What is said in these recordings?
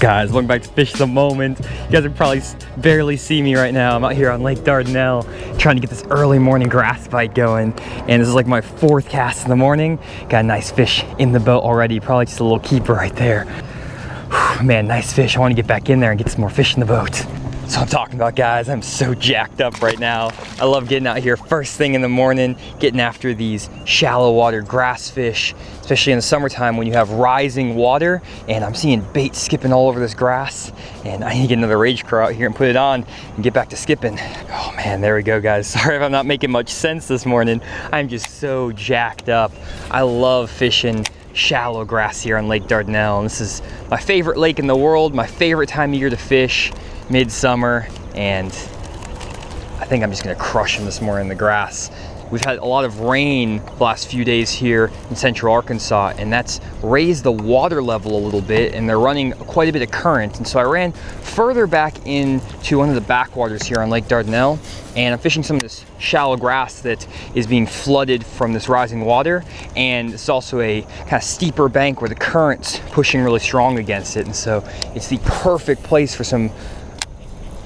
Guys, welcome back to Fish the Moment. You guys can probably barely see me right now. I'm out here on Lake Dardanelle trying to get this early morning grass bite going. And this is like my 4th cast in the morning. Got a nice fish in the boat already. Probably just a little keeper right there. Whew, man, nice fish. I want to get back in there and get some more fish in the boat. So I'm talking about, guys, I'm so jacked up right now. I love getting out here first thing in the morning, getting after these shallow water grass fish, especially in the summertime when you have rising water. And I'm seeing bait skipping all over this grass. And I need to get another rage craw out here and put it on and get back to skipping. Oh man, there we go, guys. Sorry if I'm not making much sense this morning. I'm just so jacked up. I love fishing shallow grass here on Lake Dardanelle. And this is my favorite lake in the world, my favorite time of year to fish. Midsummer, and I think I'm just gonna crush them this morning in the grass. We've had a lot of rain the last few days here in central Arkansas, and that's raised the water level a little bit, and they're running quite a bit of current. And so I ran further back into one of the backwaters here on Lake Dardanelle, and I'm fishing some of this shallow grass that is being flooded from this rising water. And it's also a kind of steeper bank where the current's pushing really strong against it. And so it's the perfect place for some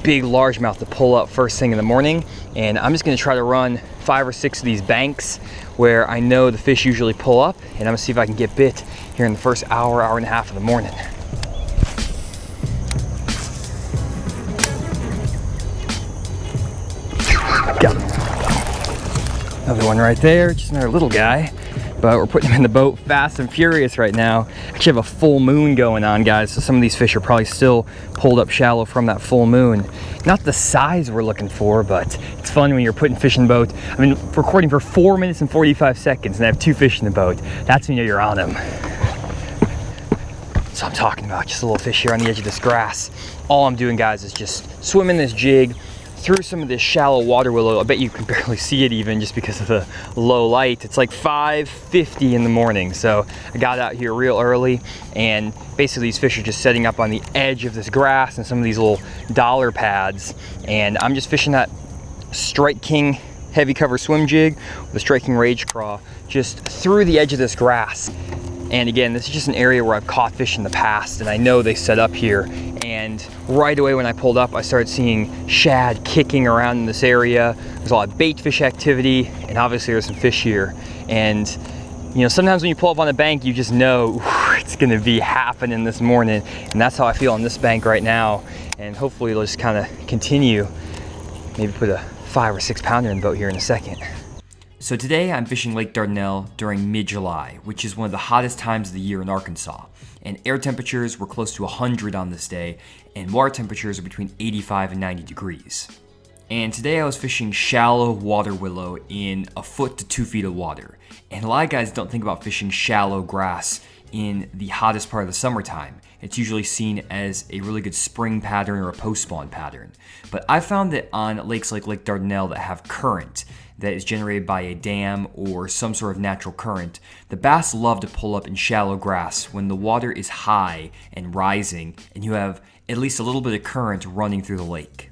big largemouth to pull up first thing in the morning. And I'm just gonna try to run 5 or 6 of these banks where I know the fish usually pull up, and I'm gonna see if I can get bit here in the first hour and a half of the morning. Got him. Another one right there, just another little guy. But we're putting him in the boat fast and furious right now. Actually have a full moon going on, guys, so some of these fish are probably still pulled up shallow from that full moon. Not the size we're looking for, but it's fun when you're putting fish in the boat. I've been recording for 4 minutes and 45 seconds and I have 2 fish in the boat. That's when you know you're on them. So I'm talking about just a little fish here on the edge of this grass. All I'm doing, guys, is just swimming this jig through some of this shallow water willow. I bet you can barely see it even just because of the low light. It's like 5:50 in the morning. So I got out here real early, and basically these fish are just setting up on the edge of this grass and some of these little dollar pads. And I'm just fishing that Strike King heavy cover swim jig with a Strike King Rage Craw just through the edge of this grass. And again, this is just an area where I've caught fish in the past, and I know they set up here. And right away when I pulled up, I started seeing shad kicking around in this area. There's a lot of bait fish activity, and obviously there's some fish here. And you know, sometimes when you pull up on a bank, you just know it's gonna be happening this morning. And that's how I feel on this bank right now. And hopefully it'll just kind of continue. Maybe put a 5 or 6 pounder in the boat here in a second. So today I'm fishing Lake Dardanelle during mid-July, which is one of the hottest times of the year in Arkansas. And air temperatures were close to 100 on this day, and water temperatures are between 85 and 90 degrees. And today I was fishing shallow water willow in 1 foot to 2 feet of water. And a lot of guys don't think about fishing shallow grass in the hottest part of the summertime. It's usually seen as a really good spring pattern or a post-spawn pattern. But I found that on lakes like Lake Dardanelle that have current, that is generated by a dam or some sort of natural current, the bass love to pull up in shallow grass when the water is high and rising and you have at least a little bit of current running through the lake.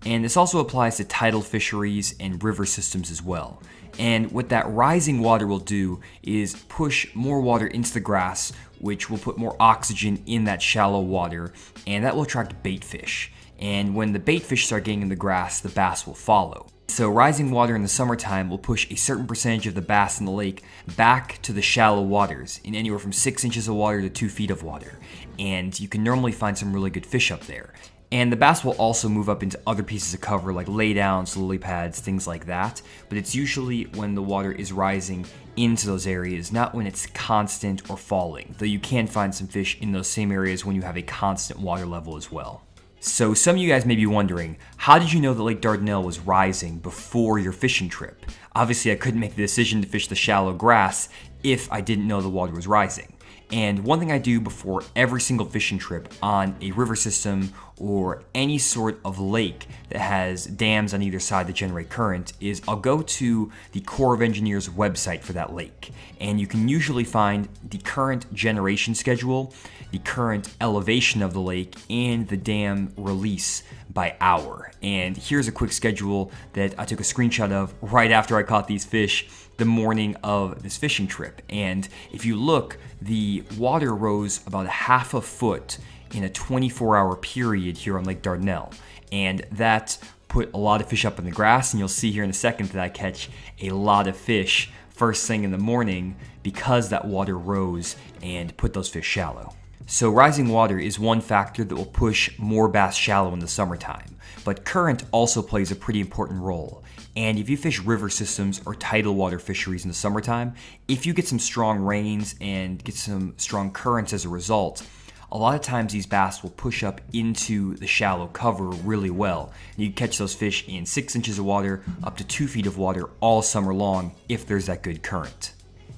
And this also applies to tidal fisheries and river systems as well. And what that rising water will do is push more water into the grass, which will put more oxygen in that shallow water, and that will attract bait fish. And when the bait fish start getting in the grass, the bass will follow. So rising water in the summertime will push a certain percentage of the bass in the lake back to the shallow waters in anywhere from 6 inches of water to 2 feet of water. And you can normally find some really good fish up there. And the bass will also move up into other pieces of cover like laydowns, lily pads, things like that. But it's usually when the water is rising into those areas, not when it's constant or falling. Though you can find some fish in those same areas when you have a constant water level as well. So some of you guys may be wondering, how did you know that Lake Dardanelle was rising before your fishing trip? Obviously I couldn't make the decision to fish the shallow grass if I didn't know the water was rising. And one thing I do before every single fishing trip on a river system or any sort of lake that has dams on either side that generate current is I'll go to the Corps of Engineers website for that lake. And you can usually find the current generation schedule, the current elevation of the lake, and the dam release by hour. And here's a quick schedule that I took a screenshot of right after I caught these fish the morning of this fishing trip. And if you look, the water rose about a half a foot in a 24-hour period here on Lake Dardanelle. And that put a lot of fish up in the grass, and you'll see here in a second that I catch a lot of fish first thing in the morning because that water rose and put those fish shallow. So rising water is one factor that will push more bass shallow in the summertime, but current also plays a pretty important role. And if you fish river systems or tidal water fisheries in the summertime, if you get some strong rains and get some strong currents as a result, a lot of times these bass will push up into the shallow cover really well. And you can catch those fish in 6 inches of water up to 2 feet of water all summer long if there's that good current.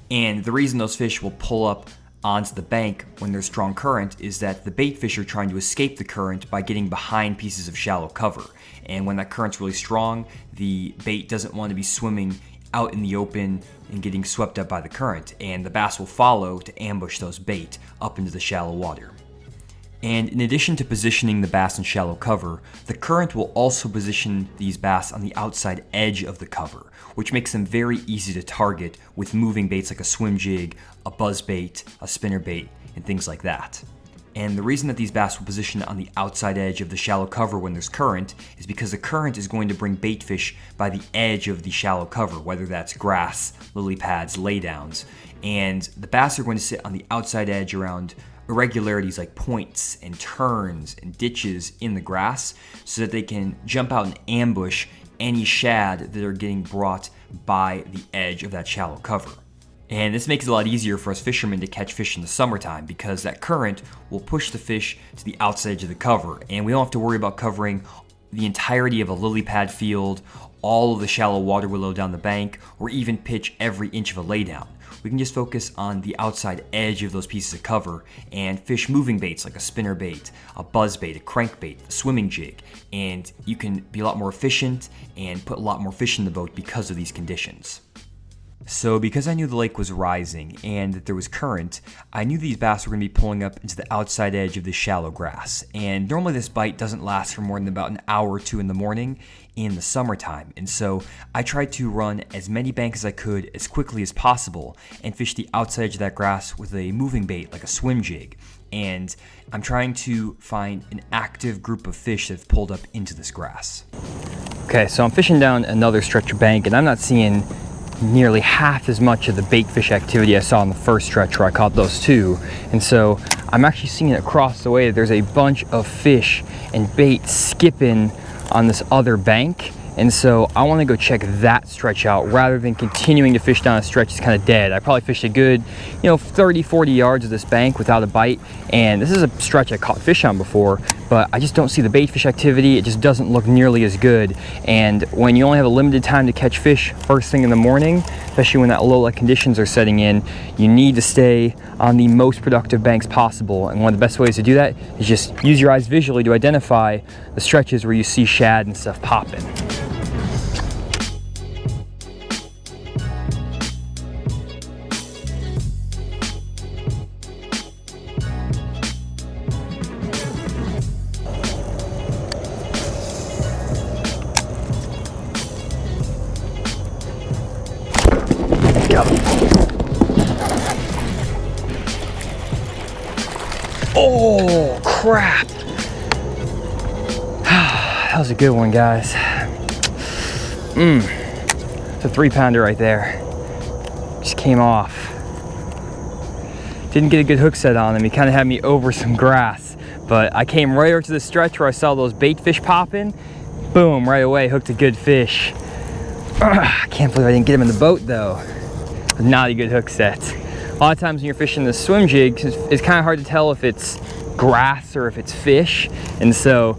And the reason those fish will pull up onto the bank when there's strong current is that the bait fish are trying to escape the current by getting behind pieces of shallow cover. And when that current's really strong, the bait doesn't want to be swimming out in the open and getting swept up by the current, and the bass will follow to ambush those bait up into the shallow water. And in addition to positioning the bass in shallow cover, the current will also position these bass on the outside edge of the cover, which makes them very easy to target with moving baits like a swim jig, a buzz bait, a spinner bait, and things like that. And the reason that these bass will position on the outside edge of the shallow cover when there's current is because the current is going to bring bait fish by the edge of the shallow cover, whether that's grass, lily pads, laydowns. And the bass are going to sit on the outside edge around irregularities like points and turns and ditches in the grass so that they can jump out and ambush any shad that are getting brought by the edge of that shallow cover. And this makes it a lot easier for us fishermen to catch fish in the summertime because that current will push the fish to the outside edge of the cover, and we don't have to worry about covering the entirety of a lily pad field, all of the shallow water willow down the bank, or even pitch every inch of a laydown. We can just focus on the outside edge of those pieces of cover and fish moving baits like a spinner bait, a buzz bait, a crankbait, a swimming jig, and you can be a lot more efficient and put a lot more fish in the boat because of these conditions. So because I knew the lake was rising and that there was current, I knew these bass were going to be pulling up into the outside edge of this shallow grass. And normally this bite doesn't last for more than about an hour or two in the morning in the summertime. And so I tried to run as many banks as I could as quickly as possible and fish the outside edge of that grass with a moving bait like a swim jig. And I'm trying to find an active group of fish that have pulled up into this grass. Okay, so I'm fishing down another stretch of bank and I'm not seeing nearly half as much of the bait fish activity I saw on the first stretch where I caught those two. And so I'm actually seeing it across the way. There's a bunch of fish and bait skipping on this other bank. And so I want to go check that stretch out rather than continuing to fish down a stretch that's kind of dead. I probably fished a good, 30, 40 yards of this bank without a bite. And this is a stretch I caught fish on before, but I just don't see the bait fish activity. It just doesn't look nearly as good. And when you only have a limited time to catch fish first thing in the morning, especially when that low light conditions are setting in, you need to stay on the most productive banks possible. And one of the best ways to do that is just use your eyes visually to identify the stretches where you see shad and stuff popping. Oh, crap. That was a good one, guys. It's a 3-pounder right there. Just came off. Didn't get a good hook set on him. He kind of had me over some grass. But I came right over to the stretch where I saw those bait fish popping. Boom, right away, hooked a good fish. I can't believe I didn't get him in the boat, though. Not a good hook set. A lot of times when you're fishing the swim jigs, it's kind of hard to tell if it's grass or if it's fish. And so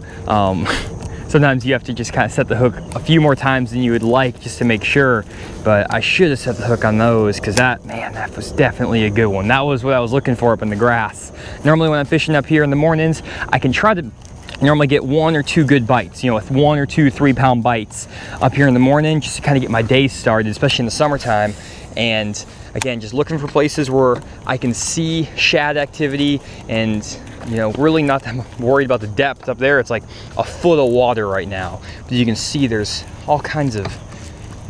sometimes you have to just kind of set the hook a few more times than you would like just to make sure. But I should have set the hook on those because that was definitely a good one. That was what I was looking for up in the grass. Normally when I'm fishing up here in the mornings, I can try to normally get 1 or 2 good bites, with 1 or 2 3-pound bites up here in the morning just to kind of get my day started, especially in the summertime. And again, just looking for places where I can see shad activity and, really not that worried about the depth up there. It's like a foot of water right now. But you can see there's all kinds of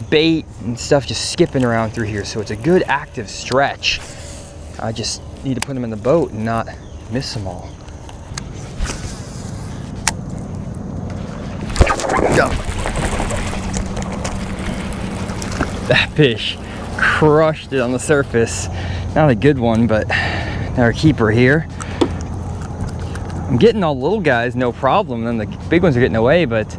bait and stuff just skipping around through here. So it's a good active stretch. I just need to put them in the boat and not miss them all. Go. That fish crushed it on the surface. Not a good one, but our keeper here. I'm getting all the little guys, no problem. Then the big ones are getting away, but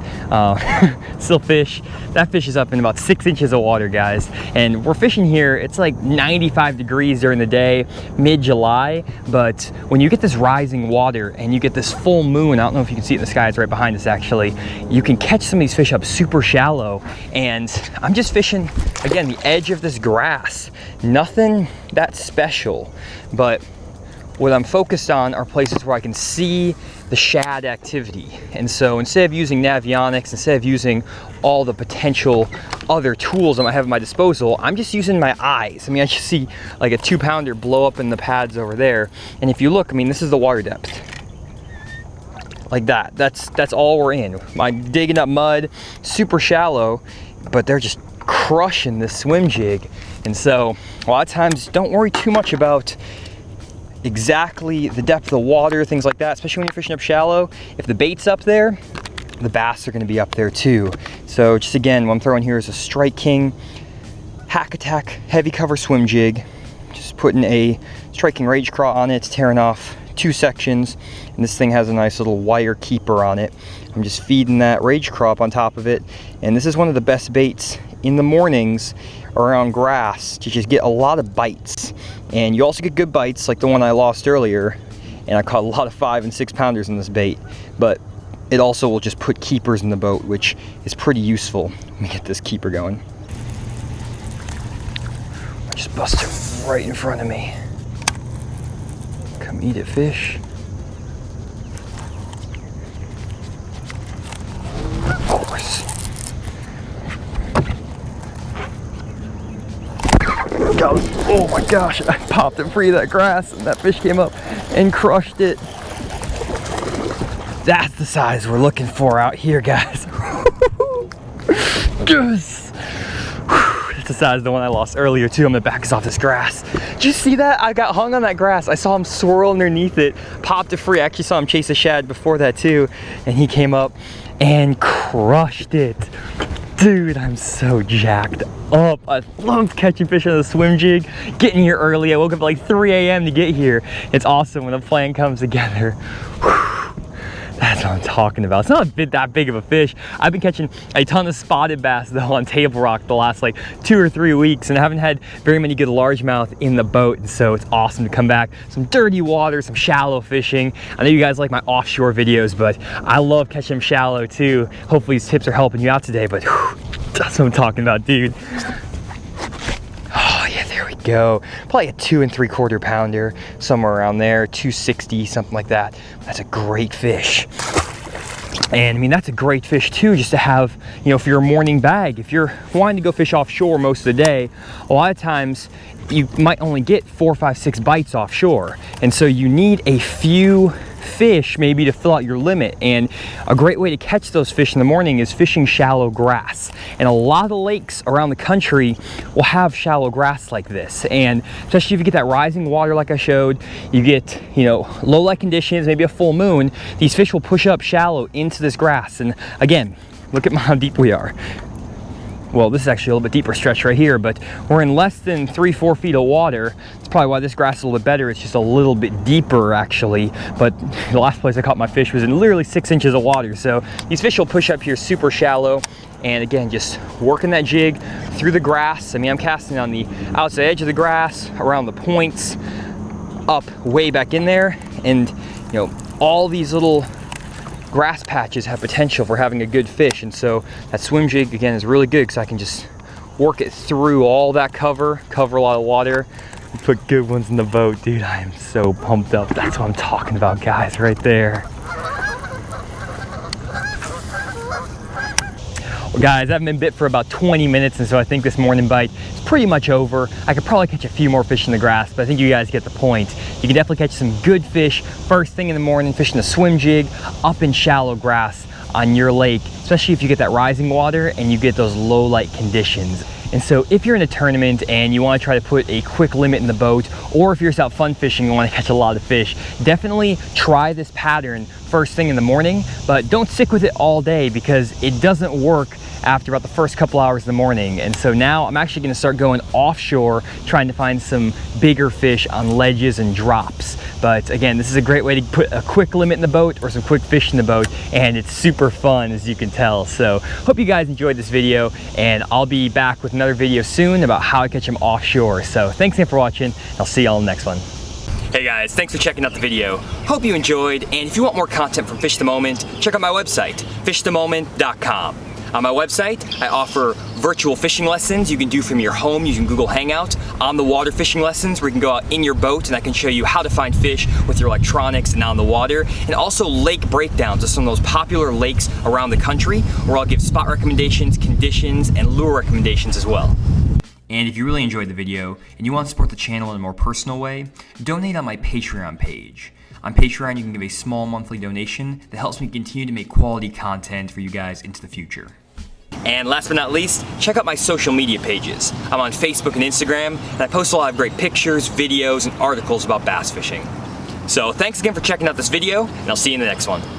still fish. That fish is up in about 6 inches of water, guys. And we're fishing here, it's like 95 degrees during the day, mid-July. But when you get this rising water and you get this full moon, I don't know if you can see it in the sky, it's right behind us actually, you can catch some of these fish up super shallow. And I'm just fishing, again, the edge of this grass. Nothing that special, but what I'm focused on are places where I can see the shad activity. And so instead of using Navionics, instead of using all the potential other tools I might have at my disposal, I'm just using my eyes. I mean, I just see like a 2-pounder blow up in the pads over there. And if you look, I mean, this is the water depth. Like that. That's all we're in. I'm digging up mud, super shallow, but they're just crushing this swim jig. And so a lot of times, don't worry too much about exactly the depth of the water, things like that, especially when you're fishing up shallow. If the bait's up there, the bass are going to be up there too. So just again, what I'm throwing here is a Strike King Hack Attack heavy cover swim jig. Just putting a Strike King Rage Craw on it, tearing off 2 sections, and this thing has a nice little wire keeper on it. I'm just feeding that Rage Craw up on top of it, and this is one of the best baits in the mornings around grass to just get a lot of bites. And you also get good bites like the one I lost earlier, and I caught a lot of 5 and 6 pounders in this bait, but it also will just put keepers in the boat, which is pretty useful. Let me get this keeper going. I just busted right in front of me. Come eat it, fish. Of course. Oh my gosh, I popped it free of that grass and that fish came up and crushed it. That's the size we're looking for out here, guys. Yes. That's the size of the one I lost earlier too. I'm gonna back us off this grass. Did you see that? I got hung on that grass. I saw him swirl underneath it, popped it free. I actually saw him chase a shad before that too, and he came up and crushed it. Dude, I'm so jacked up. I love catching fish on the swim jig, getting here early. I woke up at like 3 a.m. to get here. It's awesome when the plan comes together. Whew. That's what I'm talking about. It's not that big of a fish. I've been catching a ton of spotted bass though on Table Rock the last like 2 or 3 weeks, and I haven't had very many good largemouth in the boat, and so it's awesome to come back. Some dirty water, some shallow fishing. I know you guys like my offshore videos, but I love catching them shallow too. Hopefully these tips are helping you out today, but whew, that's what I'm talking about, dude. Oh yeah, there we go. Probably a 2 3/4 pounder, somewhere around there, 260, something like that. That's a great fish. And I mean, that's a great fish too, just to have, you know, for your morning bag. If you're wanting to go fish offshore most of the day, a lot of times you might only get 4, 5, 6 bites offshore. And so you need a few fish maybe to fill out your limit. And a great way to catch those fish in the morning is fishing shallow grass. And a lot of the lakes around the country will have shallow grass like this. And especially if you get that rising water like I showed, you get, you know, low light conditions, maybe a full moon, these fish will push up shallow into this grass. And again, look at how deep we are. Well, this is actually a little bit deeper stretch right here, but we're in less than 3, 4 feet of water. That's probably why this grass is a little bit better. It's just a little bit deeper actually. But the last place I caught my fish was in literally 6 inches of water. So these fish will push up here super shallow. And again, just working that jig through the grass. I mean, I'm casting on the outside edge of the grass, around the points, up way back in there. And you know, all these little grass patches have potential for having a good fish, and so that swim jig again is really good because I can just work it through all that cover a lot of water, and put good ones in the boat. Dude, I am so pumped up. That's what I'm talking about, guys, right there. Well, guys, I haven't been bit for about 20 minutes, and so I think this morning bite is pretty much over. I could probably catch a few more fish in the grass, but I think you guys get the point. You can definitely catch some good fish first thing in the morning, fishing a swim jig up in shallow grass on your lake, especially if you get that rising water and you get those low light conditions. And so if you're in a tournament and you want to try to put a quick limit in the boat, or if you're just out fun fishing and want to catch a lot of fish, definitely try this pattern first thing in the morning, but don't stick with it all day because it doesn't work after about the first couple hours in the morning. And so now I'm actually gonna start going offshore, trying to find some bigger fish on ledges and drops. But again, this is a great way to put a quick limit in the boat or some quick fish in the boat, and it's super fun, as you can tell. So hope you guys enjoyed this video, and I'll be back with another video soon about how I catch them offshore. So thanks again for watching. I'll see y'all in the next one. Hey guys, thanks for checking out the video. Hope you enjoyed, and if you want more content from Fish the Moment, check out my website, fishthemoment.com. On my website, I offer virtual fishing lessons you can do from your home using Google Hangout, on the water fishing lessons where you can go out in your boat and I can show you how to find fish with your electronics and on the water, and also lake breakdowns of some of those popular lakes around the country where I'll give spot recommendations, conditions, and lure recommendations as well. And if you really enjoyed the video and you want to support the channel in a more personal way, donate on my Patreon page. On Patreon, you can give a small monthly donation that helps me continue to make quality content for you guys into the future. And last but not least, check out my social media pages. I'm on Facebook and Instagram, and I post a lot of great pictures, videos, and articles about bass fishing. So thanks again for checking out this video, and I'll see you in the next one.